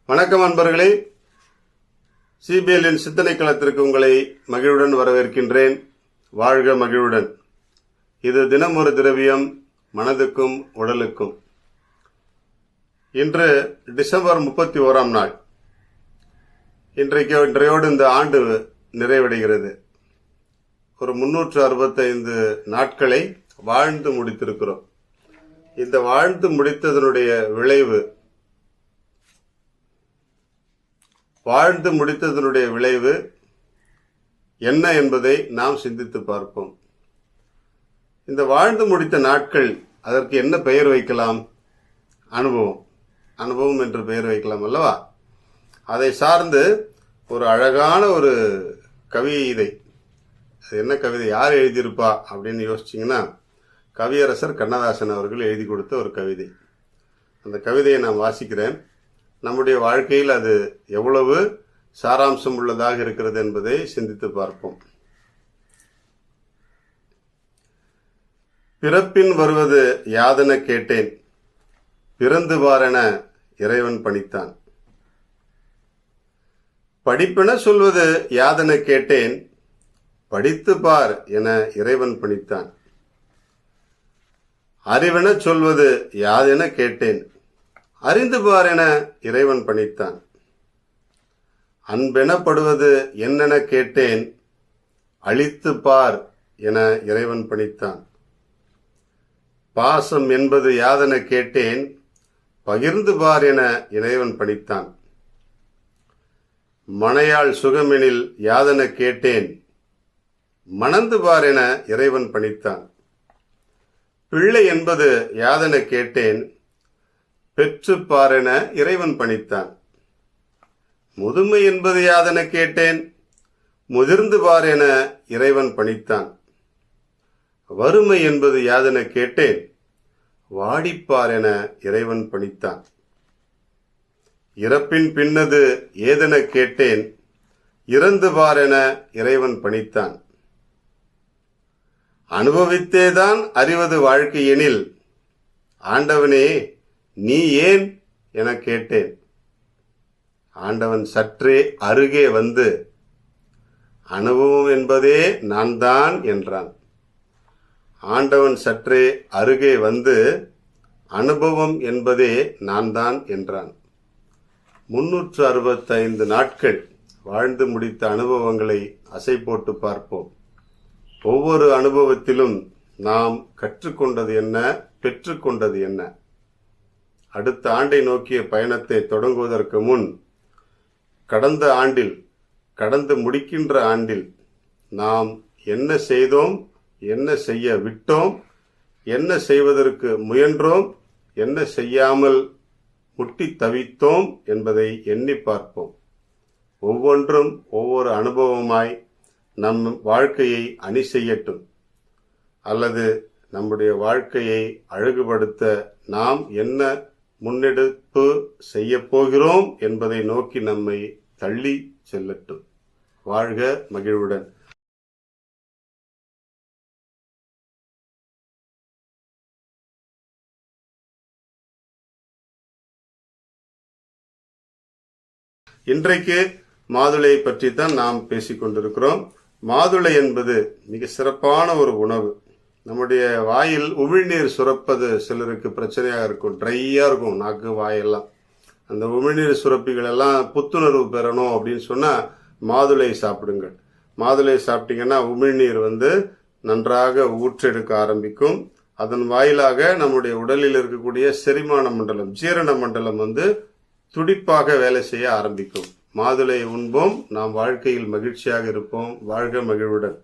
வணக்கம் அன்பர்களே, சிபிஎல்லின் சிந்தனை களத்திற்கு உங்களை மகிழ்வுடன் வரவேற்கின்றேன். வாழ்க மகிழ்வுடன். இது தினம் ஒரு திரவியம், மனதுக்கும் உடலுக்கும். இன்று டிசம்பர் 31ஆம் நாள். இன்றையோடு இந்த ஆண்டு நிறைவடைகிறது. ஒரு 365 நாட்களை வாழ்ந்து முடித்திருக்கிறோம். இந்த வாழ்ந்து முடித்ததனுடைய விளைவு என்ன என்பதை நாம் சிந்தித்து பார்ப்போம். இந்த வாழ்ந்து முடித்த நாட்கள், அதற்கு என்ன பெயர் வைக்கலாம்? அனுபவம் என்று பெயர் வைக்கலாம் அல்லவா? அதை சார்ந்து ஒரு அழகான ஒரு கவிதை. அது என்ன கவிதை, யார் எழுதியிருப்பா அப்படின்னு யோசிச்சிங்கன்னா, கவியரசர் கண்ணதாசன் அவர்கள் எழுதி கொடுத்த ஒரு கவிதை. அந்த கவிதையை நான் வாசிக்கிறேன். நம்முடைய வாழ்க்கையில் அது எவ்வளவு சாராம்சம் உள்ளதாக இருக்கிறது என்பதை சிந்தித்து பார்ப்போம். பிறப்பின் வருவது யாதென கேட்டேன், பிறந்து பாரென இறைவன் பணித்தான். படிப்பென சொல்வது யாதென கேட்டேன், படித்து பார் என இறைவன் பணித்தான். அறிவென சொல்வது யாதென கேட்டேன், அறிந்து பார் என இறைவன் பணித்தான். அன்பெனப்படுவது என்னென கேட்டேன், அழித்து பார் என இறைவன் பணித்தான். பாசம் என்பது யாதென கேட்டேன், பகிர்ந்து பார் என இறைவன் பணித்தான். மனையாள் சுகமெனில் யாதென கேட்டேன், மணந்து பார் என இறைவன் பணித்தான். பிள்ளை என்பது யாதென கேட்டேன், பெற்று பார் என இறைவன் பணித்தான். முதுமை என்பது யாதென கேட்டேன், முதிர்ந்து பார் என இறைவன் பணித்தான். வறுமை என்பது யாதென கேட்டேன், வாடிப்பார் என இறைவன் பணித்தான். இறப்பின் பின்னது ஏதென கேட்டேன், இறந்து பார் என இறைவன் பணித்தான். அனுபவித்தேதான் அறிவது வாழ்க்கையெனில், ஆண்டவனே நீ ஏன் என கேட்டேன். ஆண்டவன் சற்றே அருகே வந்து, அனுபவம் என்பதே நான் தான் என்றான். ஆண்டவன் சற்றே அருகே வந்து, அனுபவம் என்பதே நான் தான் என்றான். 365 நாட்கள் வாழ்ந்து முடித்த அனுபவங்களை அசை போட்டு பார்ப்போம். ஒவ்வொரு அனுபவத்திலும் நாம் கற்றுக்கொண்டது என்ன, பெற்றுக்கொண்டது என்ன? அடுத்த ஆண்டை நோக்கிய பயணத்தை தொடங்குவதற்கு முன், கடந்த ஆண்டில், கடந்து முடிக்கின்ற ஆண்டில் நாம் என்ன செய்தோம், என்ன செய்ய விட்டோம், என்ன செய்வதற்கு முயன்றோம், என்ன செய்யாமல் முட்டி தவித்தோம் என்பதை எண்ணி பார்ப்போம். ஒவ்வொன்றும் ஒவ்வொரு அனுபவமாய் நம் வாழ்க்கையை அணி செய்யட்டும். அல்லது நம்முடைய வாழ்க்கையை அழகுபடுத்த நாம் என்ன முன்னெடுப்பு செய்ய போகிறோம் என்பதை நோக்கி நம்மை தள்ளி செல்லட்டும். வாழ்க மகிழ்வுடன். இன்றைக்கு மாதுளை பற்றி தான் நாம் பேசிக் கொண்டிருக்கிறோம். மாதுளை என்பது மிக சிறப்பான ஒரு உணவு. நம்முடைய வாயில் உமிழ்நீர் சுரப்பது சிலருக்கு பிரச்சனையாக இருக்கும். ட்ரையா இருக்கும் நாக்கு, வாயெல்லாம். அந்த உமிழ்நீர் சுரப்பிகள் எல்லாம் புத்துணர்வு பெறணும் அப்படின்னு சொன்னா மாதுளை சாப்பிடுங்கள். மாதுளை சாப்பிட்டீங்கன்னா உமிழ்நீர் நன்றாக ஊற்றெடுக்க ஆரம்பிக்கும். அதன் வாயிலாக நம்முடைய உடலில் இருக்கக்கூடிய செரிமான மண்டலம், ஜீரண மண்டலம் துடிப்பாக வேலை செய்ய ஆரம்பிக்கும். மாதுளை உண்போம், நாம் வாழ்க்கையில் மகிழ்ச்சியாக இருப்போம். வாழ்க மகிழ்வுடன்.